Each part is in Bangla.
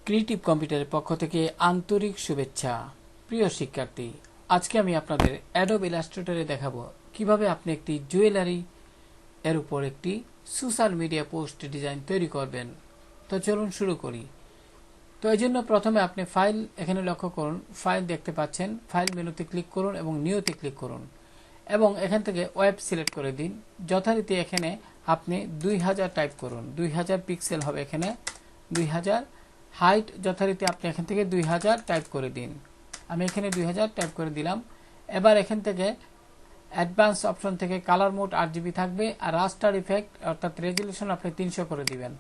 ক্রিয়েটিভ কম্পিউটারের পক্ষ থেকে আন্তরিক শুভেচ্ছা। প্রিয় শিক্ষার্থী, আজকে আমি আপনাদের অ্যাডোব ইলাস্ট্রেটরে দেখাবো কিভাবে আপনি একটি জুয়েলারি এর উপর একটি সোশ্যাল মিডিয়া পোস্ট ডিজাইন তৈরি করবেন। তো চলুন শুরু করি। তো এই জন্য প্রথমে আপনি ফাইল এখানে লক্ষ্য করুন, ফাইল দেখতে পাচ্ছেন, ফাইল মেনুতে ক্লিক করুন এবং নিউতে ক্লিক করুন এবং এখান থেকে ওয়েব সিলেক্ট করে দিন। যথারীতি এখানে আপনি 2000 টাইপ করুন, 2000 পিক্সেল হবে এখানে 2000। হাইট যথারীতি আপনি এখান থেকে 2000 টাইপ করে দিন। আমি এখানে 2000 টাইপ করে দিলাম। এবার এখান থেকে অ্যাডভান্স অপশন থেকে কালার মোড RGB থাকবে আর রাস্টার ইফেক্ট অর্থাৎ রেজুলেশন আপনি 300 করে দিবেন।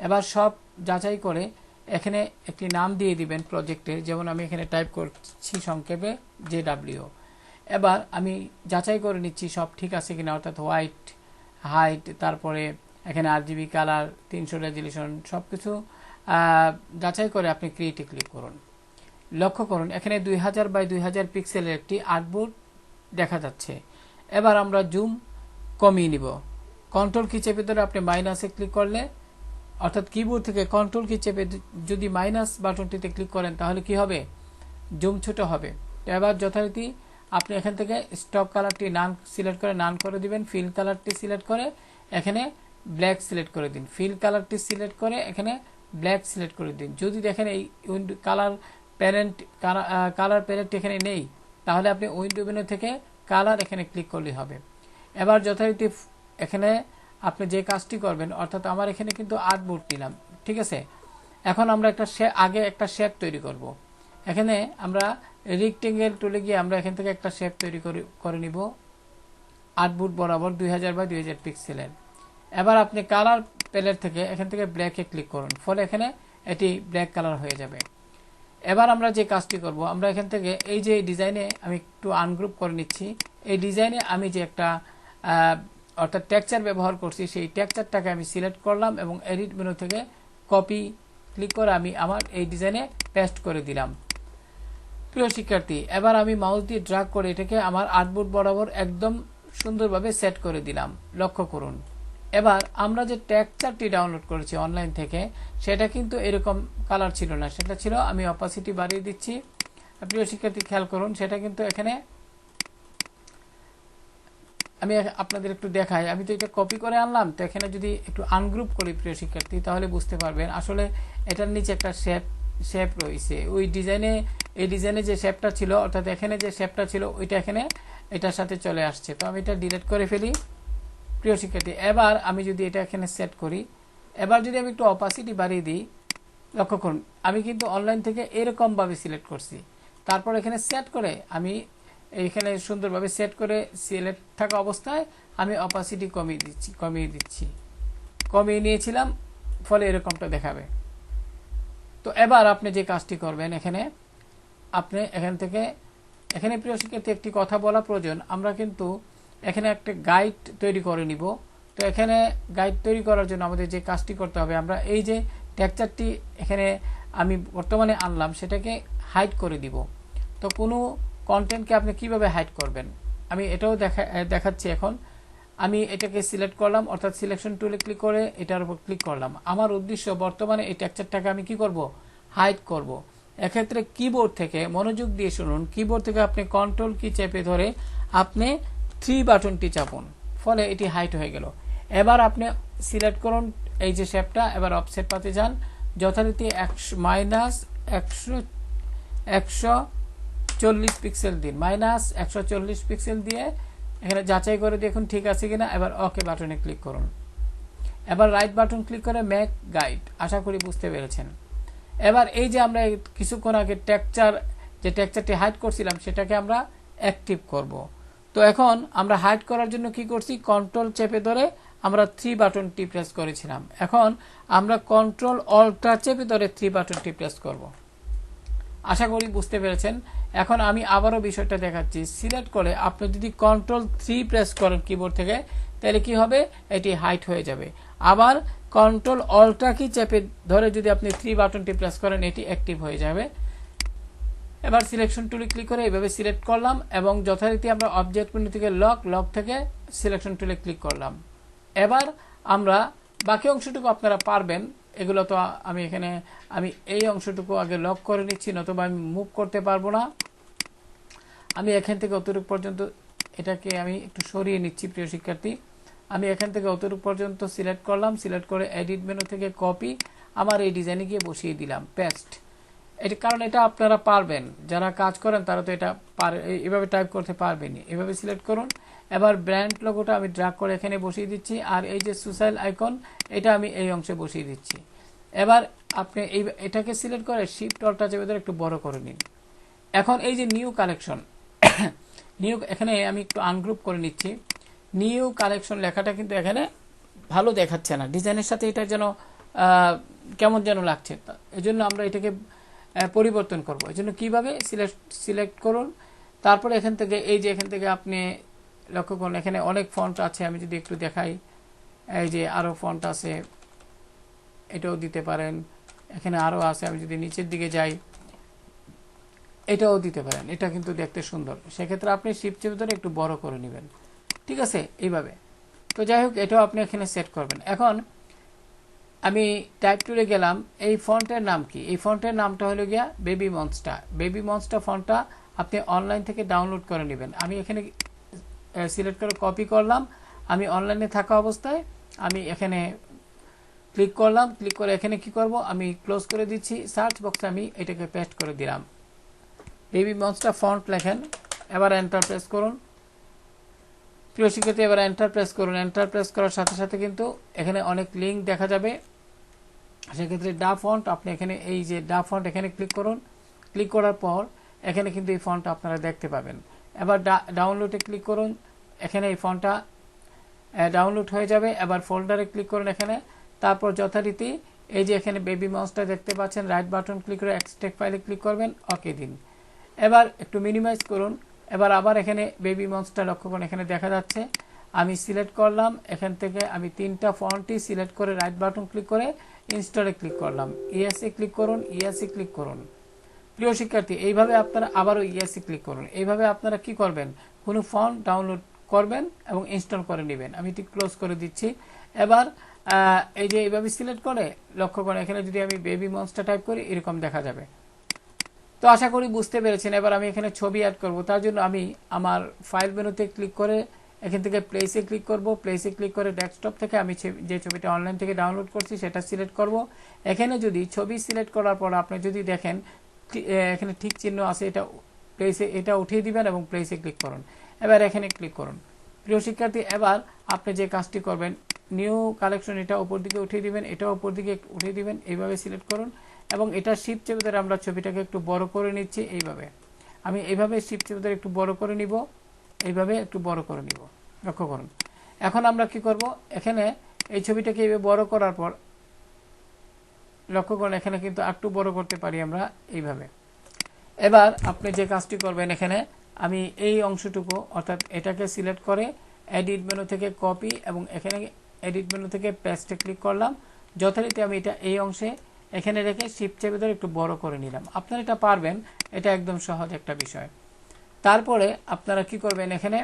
এবার সব যাচাই করে এখানে একটি নাম দিয়ে দিবেন প্রজেক্টের, যেমন আমি এখানে টাইপ করছি সংক্ষেপে JW। এবার আমি যাচাই করে নিচ্ছি সব ঠিক আছে কিনা, অর্থাৎ হোয়াইট, হাইট, তারপরে এখানে RGB, কালার, 300 রেজুলেশন সবকিছু যাচাই করে আপনি ক্রিয়েটে ক্লিক করুন। লক্ষ্য করুন এখানে 2000 বাই 2000 পিক্সেলের একটি আর্টবোর্ড দেখা যাচ্ছে। এবার আমরা জুম কমিয়ে নিব। কন্ট্রোল কি চেপে ধরে আপনি মাইনাসে ক্লিক করলে, অর্থাৎ কিবোর্ড থেকে কন্ট্রোল কি চেপে যদি মাইনাস বাটনটিতে ক্লিক করেন তাহলে কি হবে, জুম ছোট হবে। এবার যথারীতি আপনি এখান থেকে স্টক কালারটি নান সিলেক্ট করে নান করে দিবেন, ফিল কালারটি সিলেক্ট করে এখানে ব্ল্যাক সিলেক্ট করে দিন, ফিল কালারটি সিলেক্ট করে এখানে ব্ল্যাক সিলেক্ট করে দিন। যদি দেখেন এই কালার প্যালেটটি এখানে নেই তাহলে আপনি উইন্ডো মেনু থেকে কালার এখানে ক্লিক করলে হবে। এবার যথারীতি এখানে আপনি যে কাজটি করবেন, অর্থাৎ আমার এখানে কিন্তু আর্টবোর্ড নিলাম, ঠিক আছে। এখন আমরা আগে একটা শেপ তৈরি করব। এখানে আমরা রেক্টেঙ্গেল টুলে গিয়ে আমরা এখান থেকে একটা শেপ তৈরি করে নিব আর্টবোর্ড বরাবর 2000 বাই 2000 পিক্সেলের। এবার আপনি কালার প্যালেট থেকে এখান থেকে ব্ল্যাকে ক্লিক করুন, ফলে এখানে এটি ব্ল্যাক কালার হয়ে যাবে। এবার আমরা যে কাজটি করব, আমরা এখান থেকে এই যে ডিজাইনে আমি একটু আনগ্রুপ করে নিচ্ছি। এই ডিজাইনে আমি যে একটা অর্থাৎ টেক্সচার ব্যবহার করছি, সেই টেক্সচারটাকে আমি সিলেক্ট করলাম এবং এডিট মেনু থেকে কপি ক্লিক করে আমি আমার এই ডিজাইনে পেস্ট করে দিলাম। প্রিয় শিক্ষার্থী, এবার আমি মাউস দিয়ে ড্র্যাগ করে এটাকে আমার আর্টবোর্ড বরাবর একদম সুন্দরভাবে সেট করে দিলাম। লক্ষ্য করুন এবার আমরা যে টেক্সচারটি ডাউনলোড করেছি অনলাইন থেকে, সেটা কিন্তু এরকম কালার ছিল না, সেটা ছিল, আমি অপাসিটি বাড়িয়ে দিচ্ছি। প্রিয় শিক্ষার্থী খেয়াল করুন, সেটা কিন্তু এখানে আমি আপনাদের একটু দেখাই। আমি তো এটা কপি করে আনলাম, তো এখানে যদি একটু আনগ্রুপ করি প্রিয় শিক্ষার্থী তাহলে বুঝতে পারবেন আসলে এটার নিচে একটা শেপ রয়েছে। ওই ডিজাইনে, এই ডিজাইনে যে শেপটা ছিল, অর্থাৎ এখানে যে শেপটা ছিল ওইটা এখানে এটার সাথে চলে আসছে। তো আমি এটা ডিলিট করে ফেলি। প্রিয় শিক্ষার্থী, এবার আমি যদি এটা এখানে সেট করি, এবার যদি আমি একটু অপাসিটি বাড়িয়ে দিই, লক্ষ্য করুন আমি কিন্তু অনলাইন থেকে এরকমভাবে সিলেক্ট করছি। তারপর এখানে সেট করে আমি এইখানে সুন্দরভাবে সেট করে সিলেক্ট থাকা অবস্থায় আমি অপাসিটি কমিয়ে নিয়েছিলাম, ফলে এরকমটা দেখাবে। তো এবার আপনি যে কাজটি করবেন, এখানে আপনি এখানে প্রিয় শিক্ষার্থী একটি কথা বলা প্রয়োজন। আমরা কিন্তু এখানে একটা গাইড তৈরি করে নিব। তো এখানে গাইড তৈরি করার জন্য আমাদের যে কাজটি করতে হবে, আমরা এই যে টেক্সচারটি এখানে আমি বর্তমানে আনলাম সেটাকে হাইড করে দিব। তো কোনো কন্টেন্টকে আপনি কিভাবে হাইড করবেন আমি এটাও দেখাচ্ছি। এখন আমি এটাকে সিলেক্ট করলাম, অর্থাৎ সিলেকশন টুলে ক্লিক করে এটার উপর ক্লিক করলাম। আমার উদ্দেশ্য বর্তমানে এই টেক্সচারটাকে আমি কি করব, হাইড করব। এক্ষেত্রে কিবোর্ড থেকে মনোযোগ দিয়ে শুনুন, কিবোর্ড থেকে আপনি কন্ট্রোল কি চেপে ধরে আপনি 3 বাটনটি চাপুন, ফলে এটি হাইড হয়ে গেল। এবার আপনি সিলেক্ট করুন এই যে শেপটা, এবার অফসেট পাতে যান, যথারীতি -140 পিক্সেল দিন, -140 পিক্সেল দিয়ে এখানে যাচাই করে দেখুন ঠিক আছে কিনা। এবার ওকে বাটনে ক্লিক করুন। এবার রাইট বাটন ক্লিক করে মেক গাইড। আশা করি বুঝতে পেরেছেন। এবার এই যে আমরা কিছুক্ষণ আগে টেক্সচারটি হাইড করছিলাম সেটাকে আমরা অ্যাক্টিভ করব। তো এখন আমরা হাইড করার জন্য কি করছি, কন্ট্রোল চেপে ধরে আমরা 3 বাটনটি প্রেস করেছিলাম। এখন আমরা কন্ট্রোল অল্ট চেপে ধরে 3 বাটনটি প্রেস করব। আশা করি বুঝতে পেরেছেন। এখন আমি আবারও বিষয়টা দেখাচ্ছি। সিলেক্ট করে আপনি যদি কন্ট্রোল 3 প্রেস করেন কিবোর্ড থেকে, তাহলে কি হবে, এটি হাইড হয়ে যাবে। আবার কন্ট্রোল অল্ট কি চেপে ধরে যদি আপনি 3 বাটনটি প্রেস করেন, এটি অ্যাক্টিভ হয়ে যাবে। এবার সিলেকশন টুলে ক্লিক করে এইভাবে সিলেক্ট করলাম এবং যথারীতি আমরা অবজেক্ট মেনু থেকে লক থেকে সিলেকশন টুলে ক্লিক করলাম। এবার আমরা বাকি অংশটুকু আপনারা পারবেন, এগুলো তো আমি এখানে আমি এই অংশটুকু আগে লক করে নিচ্ছি, নতুবা আমি মুভ করতে পারবো না। আমি এখান থেকে অতটুকু পর্যন্ত এটাকে আমি একটু সরিয়ে নিচ্ছি প্রিয় শিক্ষার্থী। আমি এখান থেকে অতটুকু পর্যন্ত সিলেক্ট করলাম, সিলেক্ট করে এডিট মেনু থেকে কপি আমার এই ডিজাইনে গিয়ে বসিয়ে দিলাম, পেস্ট। এটা কারণ এটা আপনারা পারবেন, যারা কাজ করেন তারা তো এটা এভাবে টাইপ করতে পারবেনই। এভাবে সিলেক্ট করুন। এবার ব্র্যান্ড লোগোটা আমি ড্র্যাগ করে এখানে বসিয়ে দিচ্ছি, আর এই যে সুসাইল আইকন এটা আমি এই অংশে বসিয়ে দিচ্ছি। এবার আপনি এটাকে সিলেক্ট করে শিফট অল্টার চেপে ধরে একটু বড় করে নিন। এখন এই যে নিউ কালেকশন, নিউ এখানে আমি একটু আনগ্রুপ করে নিচ্ছি। নিউ কালেকশন লেখাটা কিন্তু এখানে ভালো দেখাচ্ছে না, ডিজাইনের সাথে এটা যেন কেমন যেন লাগছে। এই জন্য আমরা এটাকে পরিবর্তন করব। এই জন্য কীভাবে সিলেক্ট করুন, তারপরে এখান থেকে এই যে এখান থেকে আপনি লক্ষ্য করুন এখানে অনেক ফন্ট আছে। আমি যদি একটু দেখাই, এই যে আরও ফন্ট আছে, এটাও দিতে পারেন। এখানে আরও আছে, আমি যদি নিচের দিকে যাই এটাও দিতে পারেন। এটা কিন্তু দেখতে সুন্দর, সেক্ষেত্রে আপনি শিফট চেপে ধরে একটু বড় করে নেবেন, ঠিক আছে এইভাবে। তো যাই হোক, এটাও আপনি এখানে সেট করবেন। এখন আমি টাইপ টুলে গেলাম, এই ফন্টের নাম কি? এই ফন্টের নামটা হলো গিয়া বেবি মনস্টার। বেবি মনস্টার ফন্টটা আপনি অনলাইন থেকে ডাউনলোড করে নেবেন। আমি এখানে সিলেক্ট করে কপি করলাম। আমি অনলাইনে থাকা অবস্থায় আমি এখানে ক্লিক করলাম, ক্লিক করে এখানে কি করব, আমি ক্লোজ করে দিচ্ছি। সার্চ বক্সে আমি এটাকে পেস্ট করে দিলাম, বেবি মনস্টার ফন্ট লেখেন। এবার এন্টার প্রেস করুন। প্রিয় শিক্ষার্থী, এবার এন্টার প্রেস করুন। এন্টার প্রেস করার সাথে সাথে কিন্তু এখানে অনেক লিঙ্ক দেখা যাবে। সেক্ষেত্রে ডা ফন্ট, আপনি এখানে এই যে ডা ফন্ট এখানে ক্লিক করুন। ক্লিক করার পর এখানে কিন্তু এই ফন্ট আপনারা দেখতে পাবেন। এবার ডাউনলোডে ক্লিক করুন, এখানে এই ফন্টটা ডাউনলোড হয়ে যাবে। এবার ফোল্ডারে ক্লিক করুন এখানে, তারপর যথারীতি এই যে এখানে বেবি মাউসটা দেখতে পাচ্ছেন, রাইট বাটন ক্লিক করে এক্সট্রাক্ট ফাইলে ক্লিক করবেন, ওকে দিন। এবার একটু মিনিমাইজ করুন। এবার আবার এখানে বেবি মনস্টার লক্ষ্য করুন, এখানে দেখা যাচ্ছে। আমি সিলেক্ট করলাম, এখান থেকে আমি তিনটা ফন্টই সিলেক্ট করে রাইট বাটন ক্লিক করে ইনস্টলে ক্লিক করলাম। ইএসএ ক্লিক করুন, ইএসএ ক্লিক করুন। প্রিয় শিক্ষার্থী, এইভাবে আপনারা আবারও ইএসএ ক্লিক করুন। এইভাবে আপনারা কি করবেন, কোনো ফন্ট ডাউনলোড করবেন এবং ইনস্টল করে নেবেন। আমি এটি ক্লোজ করে দিচ্ছি। এবার এই যে এইভাবে সিলেক্ট করে লক্ষ্য করেন, এখানে যদি আমি বেবি মনস্টার টাইপ করি এরকম দেখা যাবে। তো আশা করি বুঝতে পেরেছেন। এবার আমি এখানে ছবি অ্যাড করব, তার জন্য আমি আমার ফাইল মেনুতে ক্লিক করে এখান থেকে প্লেসে ক্লিক করব। প্লেসে ক্লিক করে ডেস্কটপ থেকে আমি যে ছবিটা অনলাইন থেকে ডাউনলোড করছি সেটা সিলেক্ট করব। এখানে যদি ছবি সিলেক্ট করার পর আপনি যদি দেখেন এখানে ঠিক চিহ্ন আছে, এটা প্লেসে এটা উঠিয়ে দিবেন এবং প্লেসে ক্লিক করুন। এবার এখানে ক্লিক করুন। প্রিয় শিক্ষার্থী, এবার আপনি যে কাজটি করবেন, নিউ কালেকশন এটা উপর দিকে উঠিয়ে দিবেন, এটা উপর দিকে উঠিয়ে দিবেন, এইভাবে সিলেক্ট করুন এবং এটা শিফট চেপে ধরে আমরা ছবিটাকে একটু বড় করে নিচ্ছি। এইভাবে আমি এইভাবে শিফট চেপে ধরে একটু বড় করে নিব, এইভাবে একটু বড় করে নিব, লক্ষ্য করুন। এখন আমরা কি করব, এখানে এই ছবিটাকে এইভাবে বড় করার পর লক্ষ্য করুন এখানে কিন্তু একটু বড় করতে পারি আমরা এইভাবে। এবার আপনি যে কাজটি করবেন, এখানে আমি এই অংশটুকু অর্থাৎ এটাকে সিলেক্ট করে এডিট মেনু থেকে কপি এবং এখানে এডিট মেনু থেকে পেস্টে ক্লিক করলাম। যথারীতি আমি এটা এই অংশে এখানে রেখে শিফট চেপে ধরে একটু বড় করে নিলাম। আপনারা এটা পারবেন, এটা একদম সহজ একটা বিষয়। তারপরে আপনারা কি করবেন, এখানে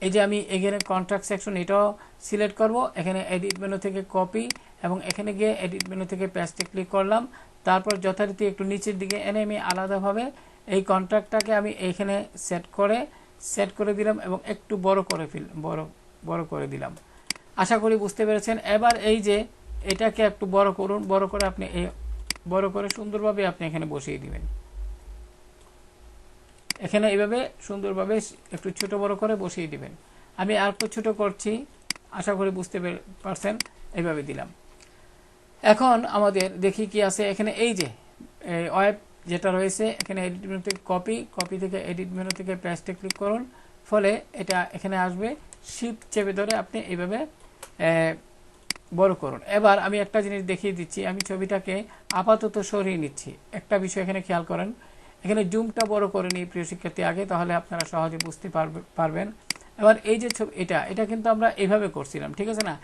এই যে আমি এখানে কন্ট্রাক্ট সেকশন এটাও সিলেক্ট করব। এখানে এডিট মেনু থেকে কপি এবং এখানে গিয়ে এডিট মেনু থেকে পেস্টে ক্লিক করলাম। তারপর যথারীতি একটু নিচের দিকে এনে আমি আলাদাভাবে এই কন্ট্রাক্টটাকে আমি এইখানে সেট করে দিলাম এবং একটু বড় করে দিলাম। আশা করি বুঝতে পেরেছেন। এবার এই যে এটাকে একটু বড় করুন, বড় করে আপনি এই বড় করে সুন্দরভাবে আপনি এখানে বসিয়ে দিবেন। এখানে এইভাবে সুন্দরভাবে একটু ছোট বড় করে বসিয়ে দিবেন। আমি আর একটু ছোট করছি, আশা করি বুঝতে পারছেন। এইভাবে দিলাম। এখন আমাদের দেখি কি আছে এখানে, এই যে ওয়েব যেটা রয়েছে এখানে এডিট মেনু থেকে কপি থেকে এডিট মেনু থেকে পেস্টে ক্লিক করুন, ফলে এটা এখানে আসবে। শিফট চেপে ধরে আপনি এইভাবে বড় করুন। এবার আমি একটা জিনিস দেখিয়ে দিচ্ছি, আমি ছবিটাকে আপাতত সরিয়ে নিচ্ছি। একটা বিষয় এখানে খেয়াল করেন, এখানে জুমটা বড় করে নিই প্রিয় শিক্ষার্থী আগে, তাহলে আপনারা সহজে বুঝতে পারবেন। এবার এই যে ছবি এটা কিন্তু আমরা এইভাবে করছিলাম, ঠিক আছে না?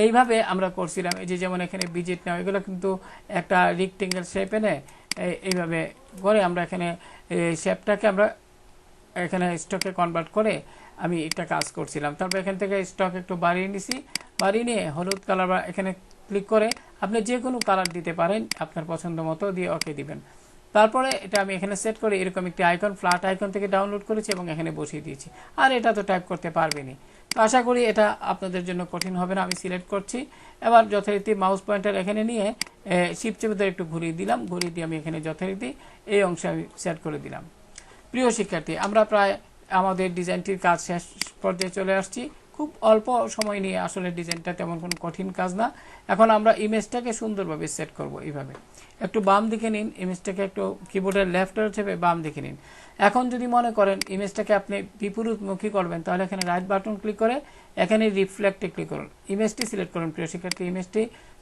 এইভাবে আমরা করছিলাম। এই যে যেমন এখানে বিজেট নাও, এগুলো কিন্তু একটা রেক্টেঙ্গেল শেপ এনে এইভাবে করে আমরা এখানে শেপটাকে আমরা এখানে স্টকে কনভার্ট করে আমি একটা কাজ করছিলাম। তারপর এখান থেকে স্টক একটু বাড়িয়ে নিছি, বাড়িয়ে নিয়ে হলুদ কালার বা এখানে ক্লিক করে আপনি যে কোনো কালার দিতে পারেন, আপনার পছন্দ মতো দিয়ে ওকে দিবেন। তারপরে এটা আমি এখানে সেট করে এরকম একটি আইকন, ফ্ল্যাট আইকন থেকে ডাউনলোড করেছি এবং এখানে বসিয়ে দিয়েছি। আর এটা তো টাইপ করতে পারবেনই, তো আশা করি এটা আপনাদের জন্য কঠিন হবে না। আমি সিলেক্ট করছি, এবার যথারীতি মাউস পয়েন্টার এখানে নিয়ে শিফট চেপে ধরে একটু ঘুরিয়ে দিলাম, ঘুরিয়ে দিয়ে আমি এখানে যথারীতি এই অংশে আমি সেট করে দিলাম। প্রিয় শিক্ষার্থী, আমরা প্রায় আমাদের ডিজাইনটির কাজ শেষ পর্যায়ে চলে আসছি। খুব অল্প সময় নিয়ে আসলে ডিজাইনটা তেমন কোনো কঠিন কাজ না। এখন আমরা ইমেজটাকে সুন্দরভাবে সেট করব। এইভাবে একটু বাম দিকে নিন, ইমেজটাকে একটু কিবোর্ডের লেফট চেপে বাম দিকে নিন। এখন যদি মনে করেন ইমেজটাকে আপনি বিপরীতমুখী করবেন, তাহলে এখানে রাইট বাটন ক্লিক করে এখানে রিফ্লেক্টে ক্লিক করুন, ইমেজটি সিলেক্ট করুন। প্রিয় শিক্ষার্থী, ইমেজটি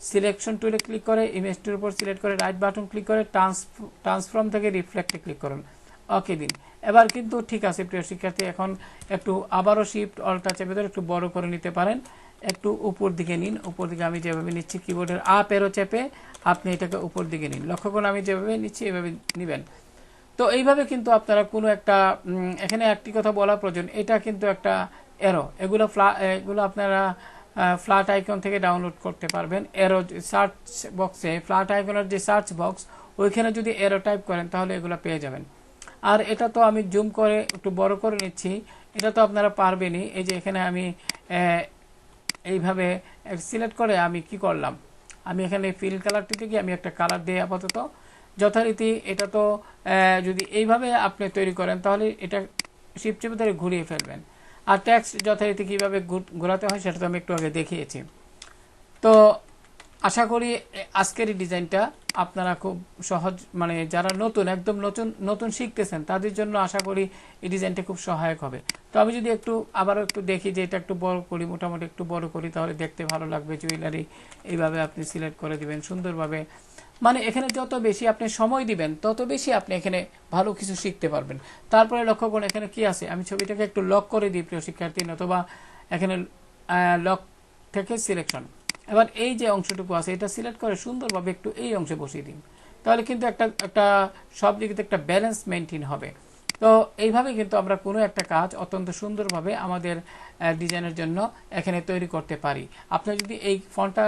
সিলেকশন টুলে ক্লিক করে ইমেজটির উপর সিলেক্ট করে রাইট বাটন ক্লিক করে ট্রান্সফর্ম থেকে রিফ্লেক্টে ক্লিক করুন, ওকে দিন। এবার কিন্তু ঠিক আছে প্রিয় শিক্ষার্থী। এখন একটু আবারও শিফট অল্টা চেপে ধরে একটু বড় করে নিতে পারেন, একটু উপর দিকে নিন। উপর দিকে আমি যেভাবে নিচ্ছি কিবোর্ডের আপ এরো চেপে আপনি এটাকে উপর দিকে নিন। লক্ষ্য করুন আমি যেভাবে নিচ্ছি এভাবে নেবেন। তো এইভাবে কিন্তু আপনারা কোনো একটা এখানে একটি কথা বলা প্রয়োজন, এটা কিন্তু একটা এরো, এগুলো আপনারা ফ্ল্যাট আইকন থেকে ডাউনলোড করতে পারবেন। এরো সার্চ বক্সে ফ্ল্যাট আইকনের যে সার্চ বক্স, ওইখানে যদি এরো টাইপ করেন তাহলে এগুলো পেয়ে যাবেন। আর এটা তো আমি জুম করে একটু বড় করে নিচ্ছি, এটা তো আপনারা পারবেনই। এই যে এখানে আমি এইভাবে সিলেক্ট করে আমি কি করলাম, আমি এখানে ফিল কালারটিতে গিয়ে আমি একটা কালার দিয়ে আপাতত যথারীতি এটা তো যদি এইভাবে আপনি তৈরি করেন তাহলে এটা শিফট চেপে ধরে ঘুরিয়ে ফেলবেন। আর টেক্সট যথারীতি কীভাবে ঘোরাতে হয় সেটা তো আমি একটু আগে দেখিয়েছি। তো আশা করি আজকের এই ডিজাইনটা আপনারা খুব সহজ, মানে যারা নতুন একদম নতুন শিখতেছেন তাদের জন্য আশা করি এই ডিজাইনটা খুব সহায়ক হবে। তো আমি যদি আবারও একটু দেখি যে এটা একটু বড় করি, মোটামুটি একটু বড় করি, তাহলে দেখতে ভালো লাগবে। জুয়েলারি এইভাবে আপনি সিলেক্ট করে দিবেন সুন্দরভাবে। মানে এখানে যত বেশি আপনি সময় দিবেন তত বেশি আপনি এখানে ভালো কিছু শিখতে পারবেন। তারপরে লক্ষ্য করুন এখানে কি আছে, আমি ছবিটাকে একটু লক করে দিই প্রিয় শিক্ষার্থী, অথবা এখানে লক থেকে সিলেকশন। এবার এই যে অংশটুকু আছে এটা সিলেক্ট করে সুন্দরভাবে একটু এই অংশে বসিয়ে দিন, তাহলে কিন্তু একটা সব দিকে একটা ব্যালেন্স মেনটেন হবে। তো এইভাবে কিন্তু আমরা কোনো একটা কাজ অত্যন্ত সুন্দরভাবে আমাদের ডিজাইনের জন্য এখানে তৈরি করতে পারি। আপনি যদি এই ফন্টটা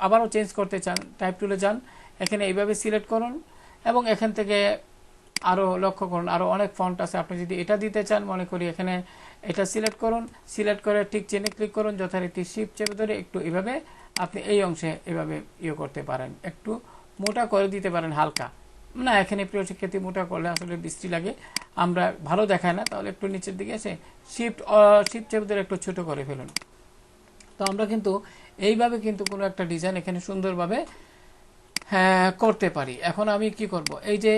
আবারও চেঞ্জ করতে চান, টাইপ টুলে যান, এখানে এইভাবে সিলেক্ট করুন এবং এখান থেকে আরও লক্ষ্য করুন আরও অনেক ফন্ট আছে। আপনি যদি এটা দিতে চান, মনে করি এখানে এটা সিলেক্ট করুন, সিলেক্ট করে ঠিক চেনে ক্লিক করুন, যথারীতি শিফট চেপে ধরে একটু এভাবে আপনি এই অংশে এভাবে করতে পারেন, একটু মোটা করে দিতে পারেন হালকা। না, এখানে প্রিয় শিক্ষার্থী মোটা করলে আসলে বৃষ্টি লাগে, আমরা ভালো দেখায় না, তাহলে একটু নিচের দিকে এসে শিফট চেপে ধরে একটু ছোট করে ফেলুন। তো আমরা কিন্তু এইভাবে কিন্তু কোনো একটা ডিজাইন এখানে সুন্দরভাবে করতে পারি। এখন আমি কি করব, এই যে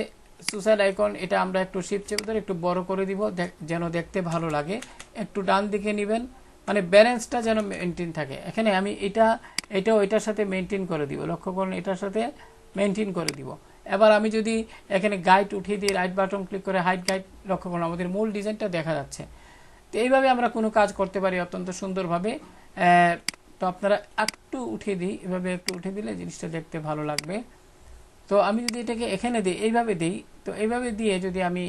সুসাইড আইকন এটা আমরা একটু শিফট চেপে ধরে একটু বড় করে দিব যেন দেখতে ভালো লাগে। একটু ডান দিকে নেবেন, মানে ব্যালেন্সটা যেন মেনটেন থাকে। এখানে আমি এটাও এটার সাথে মেনটেন করে দিব, লক্ষ্য করুন এটার সাথে মেনটেন করে দিব। এবার আমি যদি এখানে গাইড উঠিয়ে দিই, রাইট বাটন ক্লিক করে হাইড গাইড, লক্ষ্য করুন আমাদের মূল ডিজাইনটা দেখা যাচ্ছে। তো এইভাবে আমরা কোনো কাজ করতে পারি অত্যন্ত সুন্দরভাবে। তো আপনারা একটু উঠিয়ে দিই, এভাবে একটু উঠিয়ে দিলে জিনিসটা দেখতে ভালো লাগবে। তো আমি যদি এটাকে এখানে দিই, এইভাবে দিই, তো এইভাবে দিয়ে যদি আমি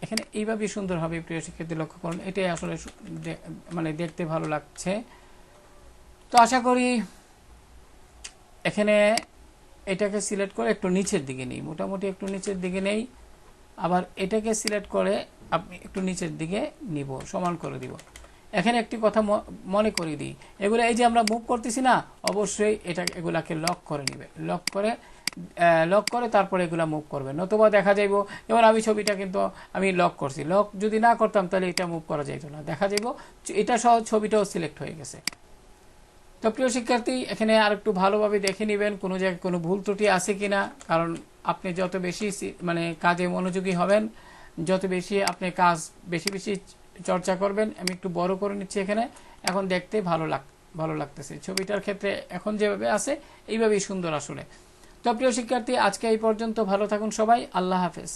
এখানে এইভাবে সুন্দর হবে প্রিয় শিক্ষার্থী, লক্ষ্য করুন এটাই আসলে মানে দেখতে ভালো লাগছে। তো আশা করি এখানে এটাকে সিলেক্ট করে একটু নিচের দিকে নিই, মোটামুটি একটু নিচের দিকে নেই, আবার এটাকে সিলেক্ট করে আপনি একটু নিচের দিকে নিব, সমান করে দিব। এখানে একটি কথা মনে করিয়ে দিই, এগুলো এই যে আমরা মুভ করতেছি না, অবশ্যই এগুলাকে লক করে নিবে, লক করে তারপরে এগুলা মুভ করবে, নতুবা দেখা যাইব। এবার আমি ছবিটা কিন্তু আমি লক করছি, লক যদি না করতাম তাহলে এটা মুভ করা যাইতো না, দেখা যাইব এটা সহ ছবিটাও সিলেক্ট হয়ে গেছে। তো প্রিয় শিক্ষার্থী, এখানে আর একটু ভালোভাবে দেখে নেবেন কোনো জায়গায় কোনো ভুল ত্রুটি আছে কিনা, কারণ আপনি যত বেশি মানে কাজে মনোযোগী হবেন, যত বেশি আপনি কাজ বেশি বেশি চর্চা করবেন। আমি একটু বড় করে নিচ্ছি এখানে, এখন দেখতে ভালো লাগতেছে ছবিটার ক্ষেত্রে, এখন যেভাবে আছে এইভাবেই সুন্দর আসলে। তো প্রিয় শিক্ষার্থী, আজকে এই পর্যন্ত, ভালো থাকুন সবাই, আল্লাহ হাফেজ।